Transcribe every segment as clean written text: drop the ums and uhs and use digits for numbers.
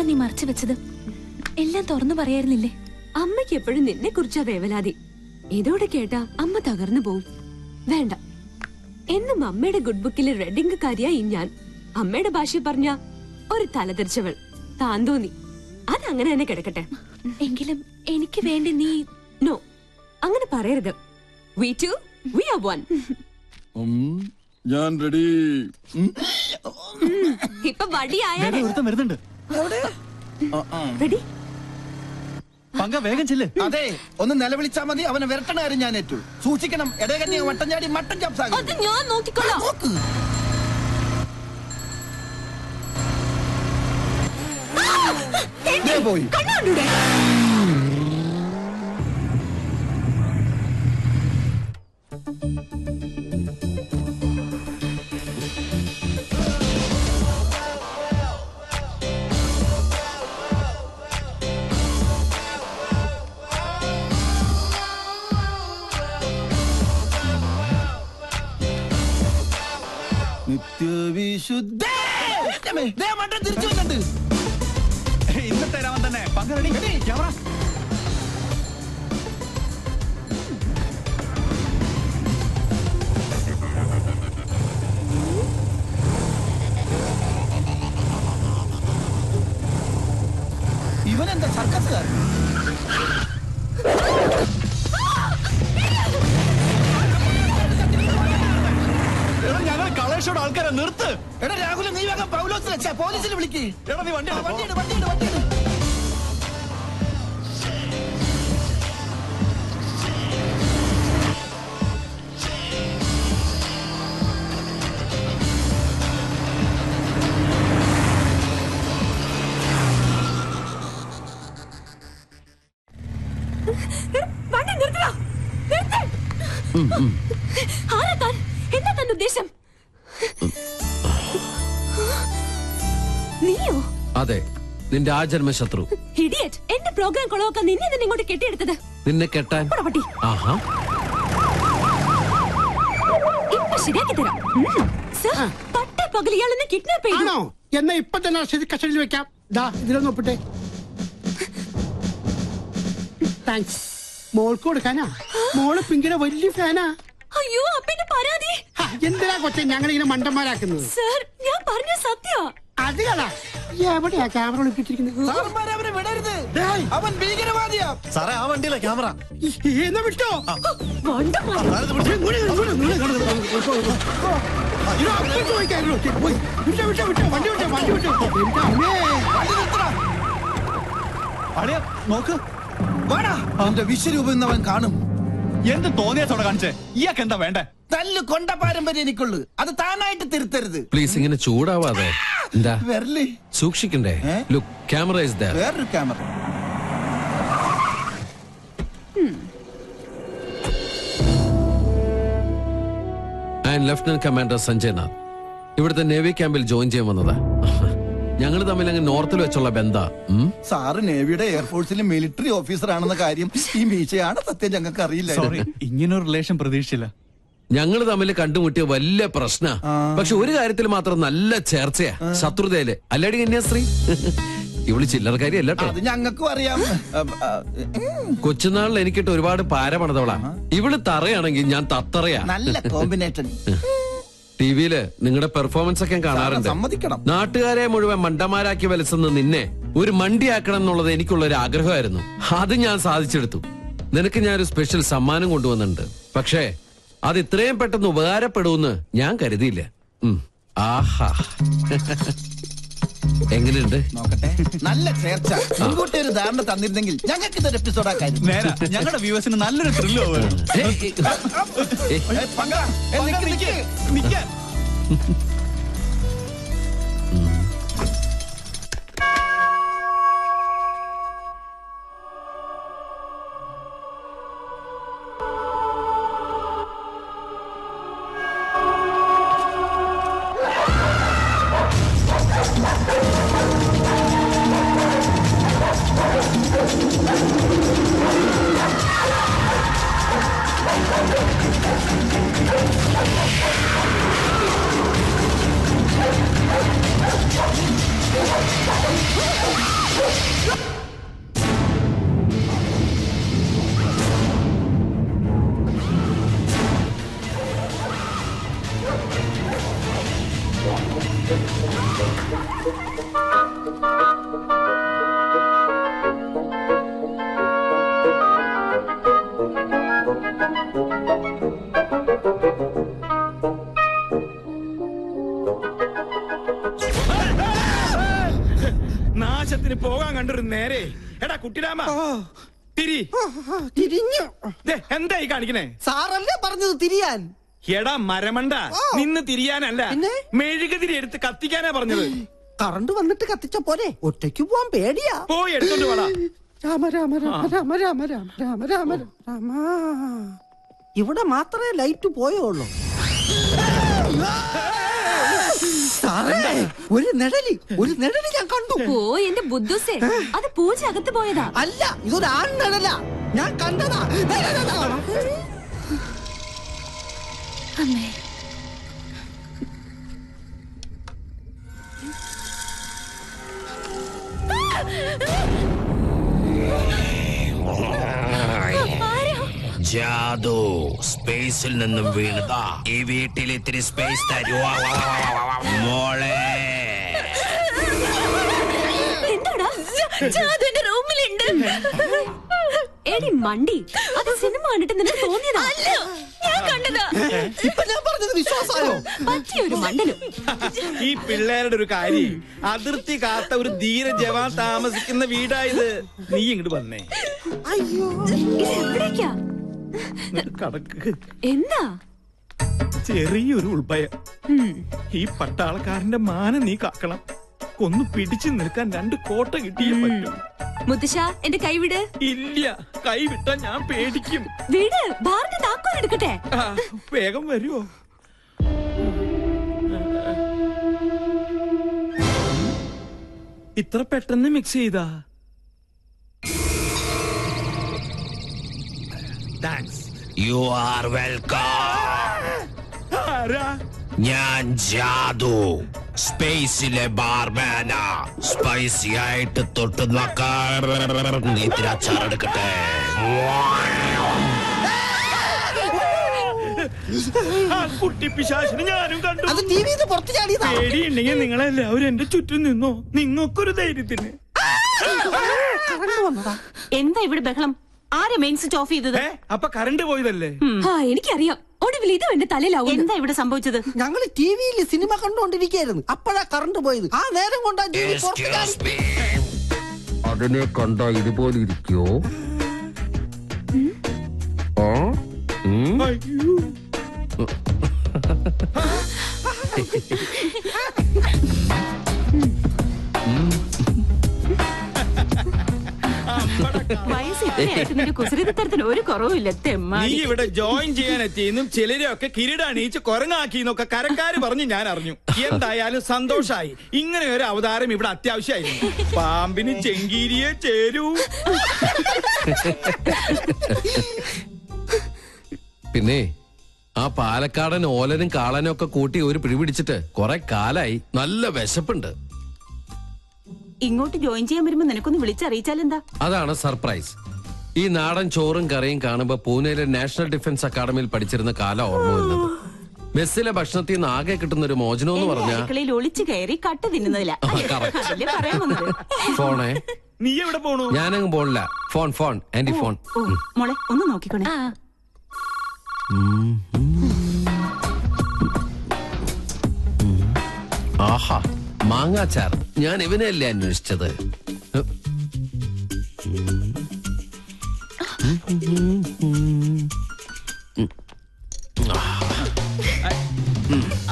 നീ മറച്ചു വെച്ചത്? എല്ലാം തുറന്നു പറയായിരുന്നില്ലേ? അമ്മയ്ക്ക് എപ്പോഴും നിന്നെ കുറിച്ചാ വേവലാതി. ഇതോടെ കേട്ടാ അമ്മ തകർന്നു പോവും. വേണ്ട, എന്നും അമ്മയുടെ ഗുഡ് ബുക്കിലെ റെഡിംഗ് കാര്യായി ഞാൻ. അമ്മയുടെ ഭാഷ പറഞ്ഞ ഒരു തലതെറിച്ചവൾ, താൻ തോന്നി. അതങ്ങനെ തന്നെ കിടക്കട്ടെ. എങ്കിലും എനിക്ക് വേണ്ടി നീ... നോ, അങ്ങനെ പറയരുത്. We two, we are one. ഞാൻ റെഡി. ഇപ്പൊ വടിയായാലേ വരുന്നുണ്ട്. റെഡി. പങ്ക വേഗം ചെല്ല്. അതെ, ഒന്ന് നിലവിളിച്ചാ മതി. അവനെ വിരട്ടണ കാര്യം ഞാൻ ഏറ്റു. സൂക്ഷിക്കണം, ഇടകഞ്ഞ വട്ടം ചാടി മട്ടൻ ചാപ്സാകും. അത് ഞാൻ നോക്കിക്കൊള്ളാം. പോയി കണ്ണാണ്ടൂടെ? നിത്യവിശുദ്ധ മട്ടൻ തിരിച്ചു വന്നിട്ടുണ്ട്. ഇന്നത്തെ രാമൻ തന്നെ. പങ്ക റെഡി. ക്യാമറ. ഇവനെന്താ സർക്കസുകാരൻ? ഞങ്ങൾ കളേഷോട് ആൾക്കാരെ നിർത്ത്. എടാ രാഹുൽ, നീ വേഗം പൗലോസിനെ പോലീസിനെ വിളിക്ക്. എടാ നീ വണ്ടി എന്താ തന്റെ ഉദ്ദേശം? നീയോ? അതെ, നിന്റെ ആജന്മ ശത്രു. ഇഡിയറ്റ്! എന്റെ പ്രോഗ്രാം കൊളവാക്കാൻ നിന്നെ തന്നെ ഇങ്ങോട്ട് കെട്ടിയെടുത്തത്. നിന്നെ കെട്ടാൻ? ആഹാ, ഇപ്പൊ ശരിയാക്കി തരാം. സർ, പട്ടേ പകൽ ഇയാൾ എന്നെ കിഡ്നാപ്പ് ചെയ്തു. എന്നാ ഇപ്പൊ തന്നെ കസ്റ്റഡിയിൽ വെക്കാം. ഇതിലൊന്ന് ഒപ്പിട്ടെ. താങ്ക്സ്. മോൾക്ക് കൊടുക്കാനാ? മോള് പിങ്കിയുടെ വലിയ ഫാനാ. അയ്യോ, അപ്പന്റെ പരാതി. എന്തിനാ കൊച്ചെ ഞങ്ങളിങ്ങനെ മണ്ടന്മാരാക്കുന്നത്? സർ, ഞാൻ പറഞ്ഞ സത്യ. അത് കളാ. എവിടെയാ ക്യാമറ ഒളിപ്പിച്ചിരിക്കുന്നത്? അവനെ വിടരുത്, അവൻ ഭീകരവാദിയാ. സാറേ, ആ വണ്ടിയിലെ ക്യാമറ. എന്നാ വിട്ടോ. അളിയാ നോക്ക്. അവന്റെ വിശ്വരൂപം എന്നവൻ കാണും. എന്ത് തോന്നിയാത്തോടെ കാണിച്ചേ? ഇയാൾക്ക് എന്താ വേണ്ടേ? തല്ല് കൊണ്ട പാരമ്പര്യം എനിക്കുള്ളു. അത് താനായിട്ട് തിരുത്തരുത്. പ്ലീസ് ഇങ്ങനെ ചൂടാവാതെ. എന്താ വരല്ലേ? സൂക്ഷിക്കണ്ടേ? Look, camera is there. വേറൊരു camera. And lieutenant commander Sanjay Nath ഇവിടുത്തെ നേവി ക്യാമ്പിൽ ജോയിൻ ചെയ്യാൻ വന്നതാ. ഞങ്ങൾ തമ്മിൽ അങ്ങ് നോർത്തിൽ വെച്ചുള്ള ബന്ധാ. സാറ് നേവിയുടെ എയർഫോഴ്സിലെ മിലിറ്ററി ഓഫീസർ ആണെന്ന കാര്യം ഈ മീശയാണ് സത്യം ഞങ്ങൾക്ക് അറിയില്ല. ഇങ്ങനൊരു റിലേഷൻ പ്രതീക്ഷിച്ചില്ല. ഞങ്ങൾ തമ്മിൽ കണ്ടുമുട്ടിയ വലിയ പ്രശ്ന. പക്ഷെ ഒരു കാര്യത്തിൽ മാത്രം നല്ല ചേർച്ചയാ, ശത്രുതയില്. അല്ലാടി കന്യാസ്ത്രീ? ഇവള് ചില്ലറക്കാരി അല്ലട്ടോ. അത് ഞങ്ങൾക്കും അറിയാം. കൊച്ചുനാളിൽ എനിക്കിട്ട് ഒരുപാട് പാര പണിതവളാ. ഇവള് തറയാണെങ്കിൽ ഞാൻ തത്തറയാ. നല്ല കോമ്പിനേഷൻ. ടിവിയില് നിങ്ങളുടെ പെർഫോമൻസ് ഒക്കെ കാണാറുണ്ട്. സമ്മതിക്കണം. നാട്ടുകാരെ മുഴുവൻ മണ്ടന്മാരാക്കി വലിച്ചുന്ന നിന്നെ ഒരു മണ്ടിയാക്കണം എന്നുള്ളത് എനിക്കുള്ള ഒരു ആഗ്രഹമായിരുന്നു. അത് ഞാൻ സാധിച്ചെടുത്തു. നിനക്ക് ഞാനൊരു സ്പെഷ്യൽ സമ്മാനം കൊണ്ടുവന്നിട്ടുണ്ട്. പക്ഷേ അത് ഇത്രയും പെട്ടെന്ന് ഉപകാരപ്പെടുമെന്ന് ഞാൻ കരുതിയില്ല. ആഹാ, എങ്ങനെയുണ്ട്? നോക്കട്ടെ. നല്ല ചേർച്ച. മുൻകൂട്ടി ഒരു ധാരണ തന്നിരുന്നെങ്കിൽ ഞങ്ങൾക്ക് ഇതൊരു എപ്പിസോഡ് ആക്കായിരുന്നു. ഞങ്ങളുടെ വ്യൂവേഴ്സിന് നല്ലൊരു ത്രില്ല് കാര്യത്തിന് പോകാൻ കണ്ടൊരു നേരെ. എടാ കുട്ടിരാമ തിരി. തിരിഞ്ഞു. എന്തായി കാണിക്കണേ? സാറല്ലേ പറഞ്ഞത് തിരിയാൻ. എടാ മരമണ്ട, നിന്ന് തിരിയാനല്ല, പിന്നെ? മെഴുകുതിരി എടുത്ത് കത്തിക്കാനാ പറഞ്ഞത്. കറണ്ട് വന്നിട്ട് കത്തിച്ച പോലെ ഒറ്റയ്ക്ക് പോവാൻ പേടിയാ. പോയി എടുത്തോണ്ട് പോടാ. രാമ രാമ രാമ രാമ രാമ രാമ രാമ രാമ രാമ. ഇവിടെ മാത്രമേ ലൈറ്റ് പോയുള്ളൂ. സാറേ, ഒരു നിഴലി ഞാൻ കണ്ടു. ഓ എന്റെ ബുദ്ധുസേ, അത് പൂജ അകത്ത് പോയതാ. അല്ല, ഇതൊരു ആൺ നിഴല. ഞാൻ കണ്ടതാ. അമ്മേ, ജാദു സ്പേസിൽ നിന്നും വീണതാ. ഈ വീട്ടിൽ ഇത്തിരി സ്പേസ് തരുവോ മോളെ? എന്താടാ? ജാദുവിന്റെ റൂമിലുണ്ട്. എടി മണ്ടി, അത് സിനിമ കണ്ടിട്ട് നിനക്ക് തോന്നിയതാ? ഞാൻ കണ്ടതാ. ഇപ്പൊ ഞാൻ പറഞ്ഞത് വിശ്വാസമായോ? പറ്റിയൊരു മണ്ടനും. ഈ പിള്ളേരുടെ ഒരു കാര്യം, അതിർത്തി കാത്ത ഒരു ധീര ജവാൻ താമസിക്കുന്ന വീടായത്. നീ ഇങ്ങോട്ട് വന്നേ. അയ്യോ, ഇത് എവിടേക്കാ? കടക്ക്. എന്താ? ചെറിയൊരു ഉൾഭയം. ഈ പട്ടാളക്കാരന്റെ മാനം നീ കാക്കണം. ഒന്ന് പിടിച്ചു നിൽക്കാൻ 2 കോട്ട കിട്ടിയേ പറ്റും. മുത്തശ്ശ, എന്റെ കൈവിട്. ഇല്ല, കൈ വിട്ടാ ഞാൻ പേടിക്കും. വീട് ബാറിന്റെ താക്കോൽ എടുക്കട്ടെ. വേഗം വരുവോ? ഇത്ര പെട്ടെന്ന് മിക്സ് ചെയ്താ? താങ്ക്സ്. You are welcome. ആരാ? ഞാൻ ജാദു, സ്പേസിലെ ബാർമാനാ. സ്പൈസി ആയിട്ട് തൊട്ട് നോക്കാൻ ഇത്തിരി അച്ചാറെടുക്കട്ടെ. ആ കുട്ടി പിശാചിനെ ഞാനും കണ്ടു. അത് ടിവിന്ന് പുറത്ത് ചാടിയതാ. പേടിയുണ്ടെങ്കിൽ നിങ്ങളെല്ലാവരും എന്റെ ചുറ്റും നിന്നോ. നിങ്ങൾക്കൊരു ധൈര്യത്തിന്. കറണ്ട് വന്നതാ. എന്താ ഇവിടെ ബഹളം? ആരെ മെയിൻ സ്വിച്ച് ഓഫ് ചെയ്തത്? അപ്പൊ കറണ്ട് പോയതല്ലേ? എനിക്കറിയാം. ഒടുവിൽ ഇത് എന്റെ തലയിലാവും. എന്താ ഇവിടെ സംഭവിച്ചത്? ഞങ്ങള് ടിവിയിൽ സിനിമ കണ്ടുകൊണ്ടിരിക്കുകയായിരുന്നു. അപ്പോഴാ കറണ്ട് പോയത്. ആ നേരം കൊണ്ടാ ടിവി പുറത്ത് ചാടി. അതിനെ കണ്ട ഇതുപോലെ ഇരിക്കോ? അയ്യോ. വയസ്സ് ഇത്രയായിട്ട് നിന്റെ കുസൃതിത്തരത്തിന് ഒരു കുറവുമില്ല. നീ തെമ്മാടി. ഇവിടെ ജോയിൻ ചെയ്യാൻ എത്തിയെന്നും ചിലരെയൊക്കെ കിരീടണീച്ച് കൊരങ്ങാക്കിന്നൊക്കെ കരക്കാര് പറഞ്ഞ് ഞാൻ അറിഞ്ഞു. എന്തായാലും സന്തോഷായി. ഇങ്ങനെ ഒരു അവതാരം ഇവിടെ അത്യാവശ്യമായിരുന്നു. പാമ്പിന് ചെങ്കീരിയെ ചേരൂ. പിന്നെ ആ പാലക്കാടൻ ഓലനും കാളനും ഒക്കെ കൂട്ടി ഒരു പിടിപിടിച്ചിട്ട് കുറെ കാലായി. നല്ല വിശപ്പുണ്ട്. ഇങ്ങോട്ട് ജോയിൻ ചെയ്യാൻ വരുമ്പോ നിനക്കൊന്ന് വിളിച്ചറിയിച്ചാലെന്താ? അതാണ് സർപ്രൈസ്. ഈ നാടൻ ചോറും കറിയും കാണുമ്പോ പൂനെയിലെ നാഷണൽ ഡിഫൻസ് അക്കാദമിയിൽ പഠിച്ചിരുന്ന കാലം ഓർമ്മ വരുന്നത്. മെസ്സിലെ ഭക്ഷണത്തിൽ നിന്ന് ആകെ കിട്ടുന്ന ഒരു മോചനം എന്ന് പറഞ്ഞാൽ അടുക്കളയിൽ ഒളിച്ചു കയറി കട്ട് തിന്നുന്നതില്ല. അതല്ലേ പറയാൻ വന്നത്? ഫോണേ. നീ എവിടെ പോണു? ഞാനങ്ങ് പോണില്ല. Phone anti phone. ഓ, മോളെ ഒന്ന് നോക്കിക്കോണേ. ആഹാ, മാങ്ങാച്ചാർ. ഞാൻ ഇവനെയല്ലേ അന്വേഷിച്ചത്.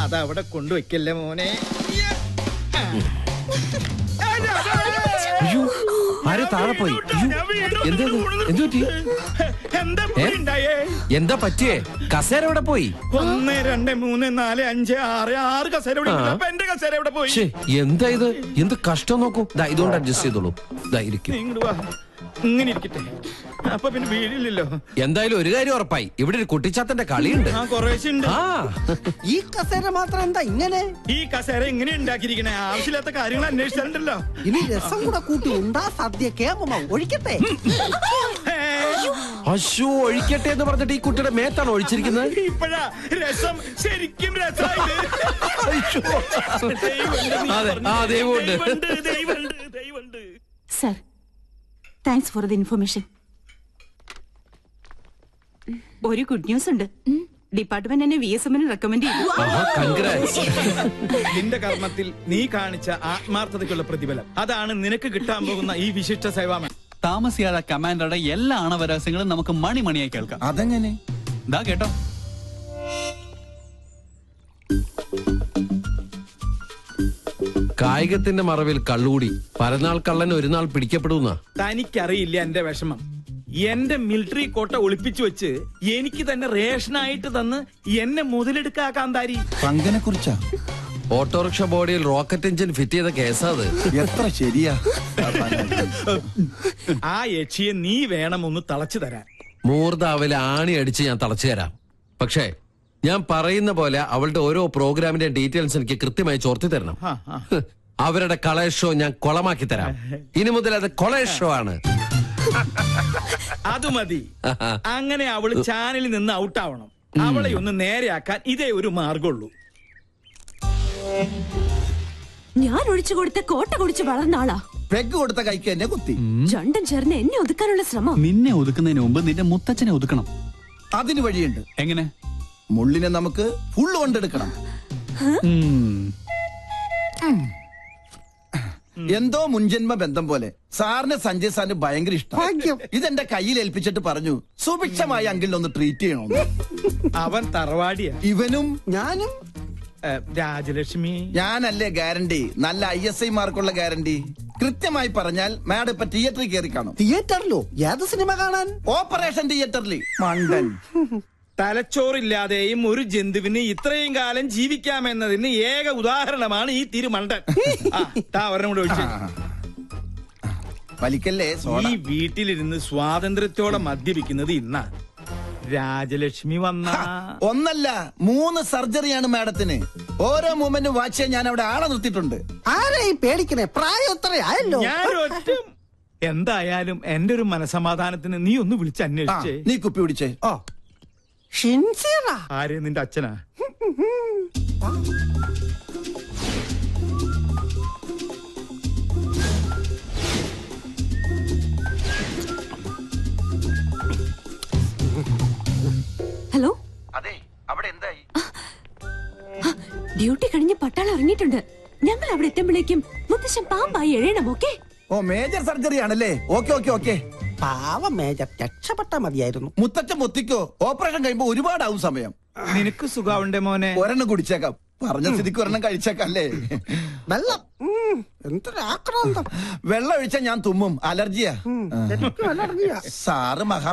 അതവിടെ കൊണ്ടുവയ്ക്കല്ലേ മോനെ. അയ്യോ, ആരോ താഴെ പോയി. എന്താ പറ്റിയേ? കസേര എവിടെ പോയി? 1 2 3 4 5 6 6 കസേര ഇവിടെ ഉണ്ട്. അപ്പൊ എന്റെ കസേര എവിടെ പോയി? എന്താ ഇത്? എന്ത് കഷ്ടം നോക്കൂ. ഇതുകൊണ്ട് അഡ്ജസ്റ്റ് ചെയ്തോളൂ. ഇരിക്കും. ഇങ്ങോട്ട് വാ. ഇങ്ങനെ ഇരിക്കട്ടെ. അപ്പൊ പിന്നെ വീടില്ലല്ലോ. എന്തായാലും ഒരു കാര്യം ഉറപ്പായി, ഇവിടെ ഒരു കുട്ടിച്ചാത്തന്റെ കളിയുണ്ട്. കുറേശ്ശുണ്ട്. ഈ കസേര മാത്രം എന്താ ഇങ്ങനെ? ഈ കസേര എങ്ങനെ ഉണ്ടാക്കിയിരിക്കണേ? ആവശ്യമില്ലാത്ത കാര്യങ്ങൾ അന്വേഷിച്ചിട്ടുണ്ടല്ലോ. ഇനി രസം കൂടെ കൂട്ടി ഉണ്ടാ സദ്യ കേമ ഒഴിക്കട്ടെ. അശോ, ഒഴിക്കട്ടെ എന്ന് പറഞ്ഞിട്ട് ഈ കുട്ടിയുടെ മേത്താണ് ഒഴിച്ചിരിക്കുന്നത്. ഇപ്പഴാ രസം ശരിക്കും രസമായിട്ട്. Sir, thanks for the information. ഒരു ഗുഡ് ന്യൂസ് ഉണ്ട്. ഡിപ്പാർട്ട്മെന്റ് എന്നെ VSM റെക്കമെൻഡ് ചെയ്തു. കൺഗ്രാറ്റ്സ്. നിന്റെ കർമ്മത്തിൽ നീ കാണിച്ച ആത്മാർത്ഥതയ്ക്കുള്ള പ്രതിഫലം അതാണ് നിനക്ക് കിട്ടാൻ പോകുന്ന ഈ വിശിഷ്ട സേവാമൻ. താമസിയാതെ കമാൻഡറുടെ എല്ലാ ആണവരഹസ്യങ്ങളും നമുക്ക് മണിമണിയായി കേൾക്കാം. അതെങ്ങനെ? ദാ കേട്ടോ. കായികത്തിന്റെ മറവിൽ കള്ളുകൂടി പരനാൾ കള്ളൻ ഒരു നാൾ പിടിക്കപ്പെടുന്ന. തനിക്കറിയില്ല എന്റെ വിഷമം. എന്റെ മിലിറ്ററി കോട്ട ഒളിപ്പിച്ചു വെച്ച് എനിക്ക് തന്നെ റേഷനായിട്ട് തന്ന് എന്നെ മുതലെടുക്കാ കാന്താരി. പങ്കനെ കുറിച്ചാ? ഓട്ടോറിക്ഷ ബോഡിയിൽ റോക്കറ്റ് എഞ്ചിൻ ഫിറ്റ് ചെയ്ത കേസാ അത്. എത്ര ശരിയാ. ആ യക്ഷിയെ നീ വേണം ഒന്ന് തളച്ചു തരാൻ. മൂർദാവിലെ ആണി അടിച്ച് ഞാൻ തളച്ചു തരാം. പക്ഷേ ഞാൻ പറയുന്ന പോലെ അവളുടെ ഓരോ പ്രോഗ്രാമിന്റെ ഡീറ്റെയിൽസ് എനിക്ക് കൃത്യമായി ചോർത്തി തരണം. അവരുടെ കളേഷ് ഷോ ഞാൻ കൊളമാക്കി തരാം. ഇനി മുതൽ അത് കൊളേഷ് ഷോ ആണ്. അത് മതി. അങ്ങനെ അവള് ചാനലിൽ നിന്ന് ഔട്ടാവണം. അവളെ ഒന്ന് നേരെയാക്കാൻ ഇതേ ഒരു മാർഗമുള്ളൂ. ഞാൻ ഒഴിച്ചു കൊടുത്ത കോട്ട കുടിച്ച് വളർന്ന ആളാ. പെഗ് കൊടുത്ത കൈക്ക് എന്നെ കുത്തി. രണ്ടും ചേർന്ന് എന്നെ ഒതുക്കാനുള്ള ശ്രമം. നിന്നെ ഒതുക്കുന്നതിന് മുമ്പ് നിന്റെ മുത്തച്ഛനെ ഒതുക്കണം. അതിന് വഴിയുണ്ട്. എങ്ങനെ? മുള്ളിനെ നമുക്ക് ഫുള്ള് കൊണ്ടെടുക്കണം. എന്തോ മുൻജന്മ ബന്ധം പോലെ സാറിന് സഞ്ജയ് സാറിന് ഭയങ്കര ഇഷ്ടം. ഇതെന്റെ കയ്യിൽ ഏൽപ്പിച്ചിട്ട് പറഞ്ഞു സുഭിക്ഷമായി അങ്കിളിനൊന്ന് ട്രീറ്റ് ചെയ്യണമെന്ന്. അവൻ തറവാടിയാ. ഇവനും ഞാനും രാജലക്ഷ്മി. ഞാനല്ലേ ഗ്യാരണ്ടി? നല്ല ISI മാർക്കുള്ള ഗ്യാരണ്ടി. കൃത്യമായി പറഞ്ഞാൽ മാഡം ഇപ്പൊ തിയേറ്ററിൽ കയറി കാണും. തിയേറ്ററിലോ? ഏത് സിനിമ കാണാൻ? ഓപ്പറേഷൻ തിയേറ്ററിൽ. മണ്ടൻ. തലച്ചോറില്ലാതെയും ഒരു ജന്തുവിന് ഇത്രയും കാലം ജീവിക്കാമെന്നതിന് ഏക ഉദാഹരണമാണ് ഈ തിരുമണ്ടൻ. ഒരെണ്ണം കൂടെ ഒഴിച്ച്. വലിക്കല്ലേ. ഈ വീട്ടിലിരുന്ന് സ്വാതന്ത്ര്യത്തോടെ മദ്യപിക്കുന്നത് ഇന്നാ. രാജലക്ഷ്മി വന്ന ഒന്നല്ല 3 സർജറിയാണ് മാഡത്തിന്. ഓരോ മൂമെന്റും വാച്ച് ചെയ്യാൻ ഞാൻ അവിടെ ആളെ നിർത്തിയിട്ടുണ്ട്. ആരെയും പേടിക്കണേ, പ്രായം എത്രയായല്ലോ. ഞാനൊറ്റ എന്തായാലും എന്റെ ഒരു മനസമാധാനത്തിന് നീ ഒന്ന് വിളിച്ച് അന്വേഷിച്ചേ. നീ കുപ്പി പിടിച്ചേ. ഓ ഷിൻസിയറാ? ആരെ? നിന്റെ അച്ഛനാ? ഹലോ. അതെ, അവിടെ എന്തായി? ഡ്യൂട്ടി കഴിഞ്ഞ് പട്ടാളം ഇറങ്ങിയിട്ടുണ്ട്. ഞങ്ങൾ അവിടെ എത്തുമ്പോഴേക്കും മുത്തശ്ശൻ പാമ്പായി എഴയണം. ഓക്കെ? ഓ, മേജർ സർജറി ആണല്ലേ. Okay okay okay. പാവം മേജർ, രക്ഷപ്പെട്ട മതിയായിരുന്നു. മുത്തച്ഛൻ മുത്തിക്കോ. ഓപ്പറേഷൻ കഴിയുമ്പോ ഒരുപാടാവും സമയം. നിനക്ക് സുഖാവുണ്ടേ മോനെ? ഒരെണ്ണം കുടിച്ചേക്കാം. പറഞ്ഞ സ്ഥിതിക്ക് ഒരെണ്ണം കഴിച്ചേക്കാം അല്ലേ? വെള്ളം എന്തൊരാക്രാന്തം. വെള്ളം ഒഴിച്ചാൽ ഞാൻ തുമ്മും. അലർജിയാ. എനിക്കും അലർജിയാ. സാറ് മഹാ